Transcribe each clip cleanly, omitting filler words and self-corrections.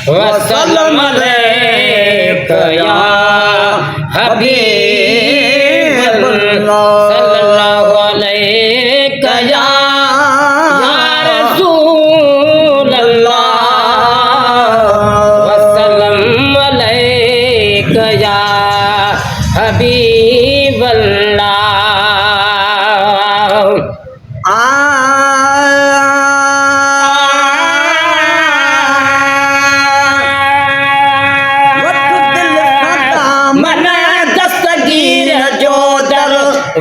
वसल्लम अलैका या हबीबल्लाह सल्लल्लाहु अलैका या रसूलल्लाह वसल्लम अलैका या हबीबल्लाह।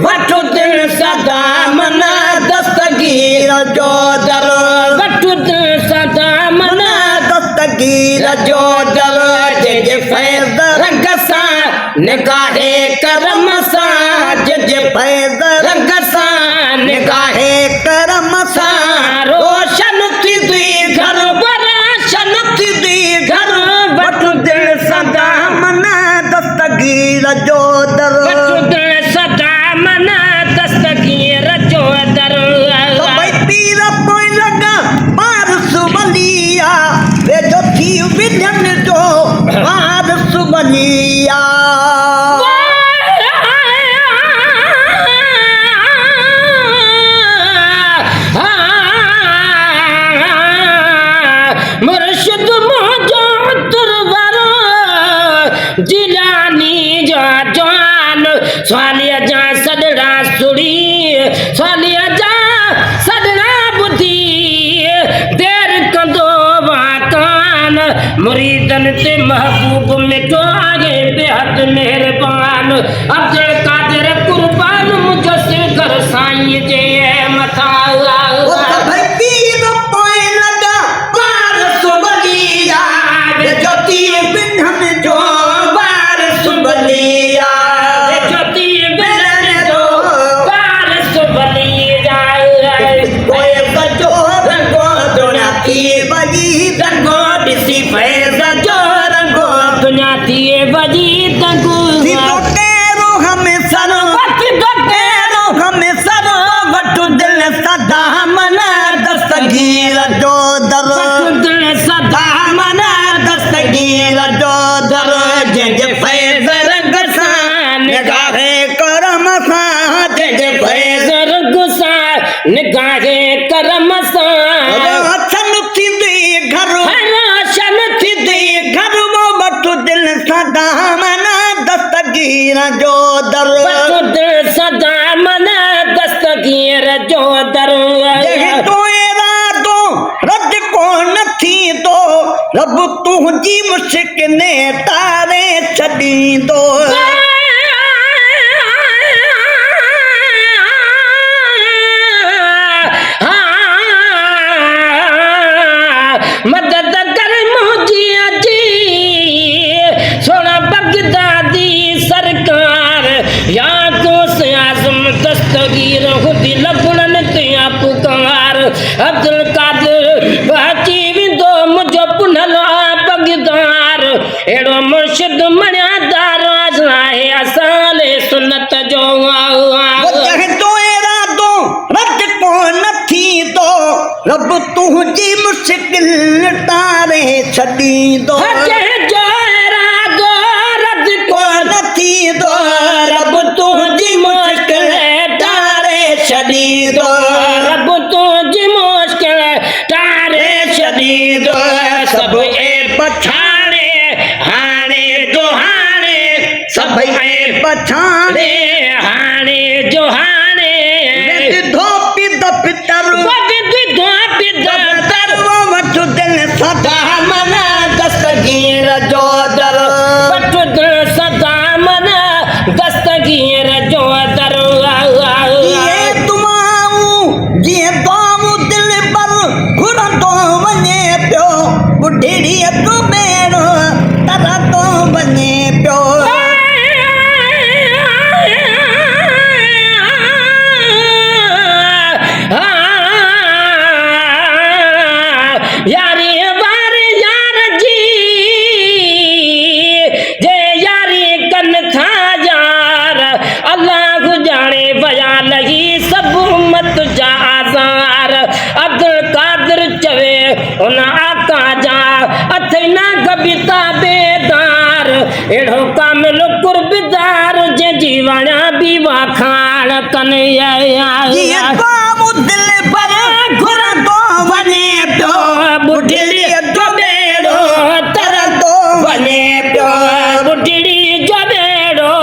वठु दिल सदा मना दस्तगीर जो दर वठु दिल सदा मना दस्तगीर जो दर जे फैज़ रंग सां निगाहे करम सां जे फैज़ रंग सां निगाहे करम सां रोशन थी घर रोशन थी घर वठु दिल सदा मना दस्तगीर जो दर वठु दिल सदा मना दस्तगीर जो दर भाई पीर पोइ लगा पार सुबलिया वे जो थी विधन जो पार सुबलिया मुर्शिद मोजो तुरवरो जिलानी जो जान स्वालिया जा सदड़ा सुड़ी स्वालिया जा सदड़ा बुद्धि देर कंदो वाकान मुरीदन ते महबूब मिठो आगे बेहद मेहरबान अब्दुल कादिर कुर्बान मुझसे घर साईं जे मथा दस्तगीर जो दर सदा मना दस्तगीर जो दर जे फैज़ रंग सां निगाहे करम सां जे फैज़ रंग सां निगाहे करम सां रोशन थींदी घर रोशन थींदी घर वो वठु दिल सदा मना दस्तगीर जो दर वठु दिल सदा मना दस्तगीर जो दर रब तुझी मुश्किल तारे छॾींदो मदद कर मुझी अजी सोना बगदादी सरकार या को से आज़म दस्तगीर खुदी लगुणन ते पुकार अब्दुल कादिर बाची विंदो मुझो पुनलो बगदार एड़ो मुर्शिद मणिया दाराज आहे असाले सुन्नत जो तो इरादो रद को नथी तो रब तुझी मुश्किल तारे छॾींदो जो इरादो रद को नथी तो रब तुझी मुश्किल तारे छॾींदो रब तुझी मुश्किल तारे छॾींदो सब ए पछाणे हाणे जो हाणे सब ए पछाणे हाणे जो हाणे विधो पिद पितर विधो पिद पितर वठु दिल सदा मना दस्तगीर जो दर वठु दिल सदा मना दस्तगीर जो दर ये तुमाऊ जीअं दाऊ दिल पर घुरंदो वञे पियो बुढड़ी अॻु बेड़ो तरंदो वञे पियो यारी बार यार जी जे यारी कन था यार हुन आका जा अथैना कविता बेदार एड़ो कामिल कुर्बदार जे जीवना बीवा खान कन्हैया ये बाबू दिल पर घुर तो वने प्यो बुढ़ड़ी जो बेड़ो तर तो वने प्यो बुढ़ड़ी जो बेड़ो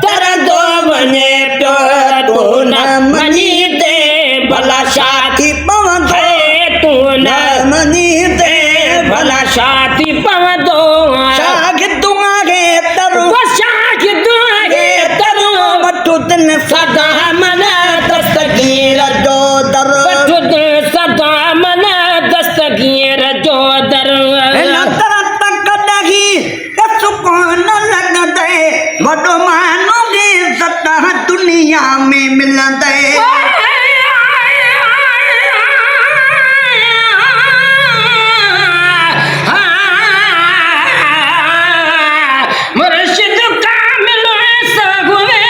तर तो वने प्यो तू न मनी दे भला साथी पवंदो तू न मनी दे भला साथी पवंदो शाख तुम्हारे तरु शाख तुम्हारे तरु मटू दिन सदा मन दस्तगीर जो दर सदा मन दस्तगीर जो दर सुकून लगदे वडो मानो गे सतह दुनिया में मिलंदे मुर्शिद कामिल सगुवे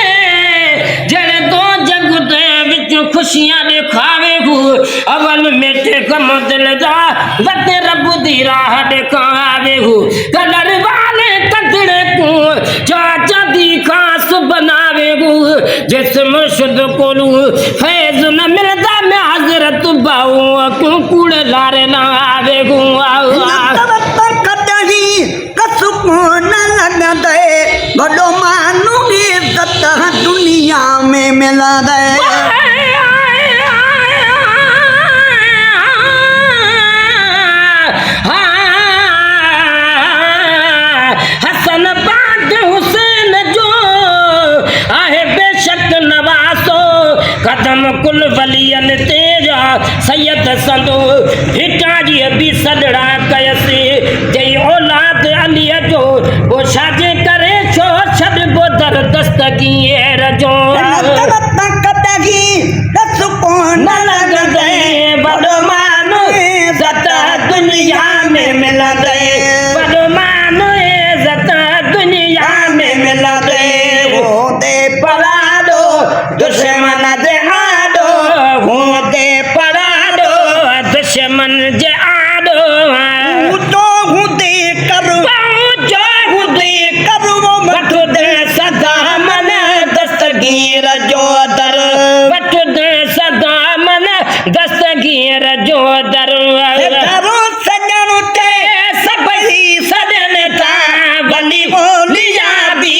जड़े दो जग दे विच खुशियां दिखावे हु अवल में ते कम दिल दा वते रब दी राह दिखावे हु कलर वाले कदड़े को चाचा दी खास बनावे हु जिस मुर्शिद कोलू फैज न मिलदा मैं हजरत बाऊ क्यों कूड़ लारे ना आवे हु सुकून लगदे वडो मानो गे सतह दुनिया में मिलंदे हसन बाद हुसैन जो आहे बेशक नवासो कदम कुल वलियन तेजा सैयद संदो हिटाजी भी सदड़ा कयसे जय औलाद अली जो वो शादी करे छो छद वो दर दस्तगीर जो सुकून लगदे वडो मानो सतह दुनिया में मिलंदे बड़ो मानो इज्जत दुनिया में मिलंदे होते पराडो दुश्मन दे आडो होते पराडो दुश्मन जे आडो तो हुदे करो जो हुदे करो मत दे सदा मन दस्तगीर जो दर बट दे सदा मन दस्तगीर जो दर करो सजन ते सबही सजन था वली बोलिया भी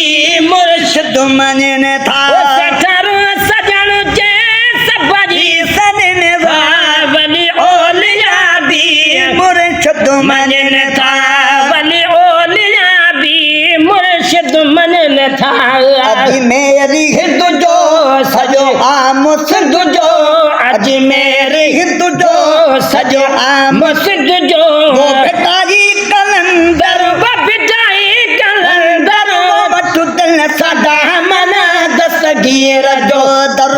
मुर्शिद मनन था करो सजन जे सबजी सजन था वली ओलिया भी मुर्शिद मनन था वली ओलिया भी मुर्शिद मनन था अज मेरी हिंदू जो सजो आम सिंधु जो अज मेरी हिंदू जो सजो आम सिद्ध जो वो बेटाई कलंदर बिटाई कलंदर बटू दिल सदा मन दस्तगीर जो दर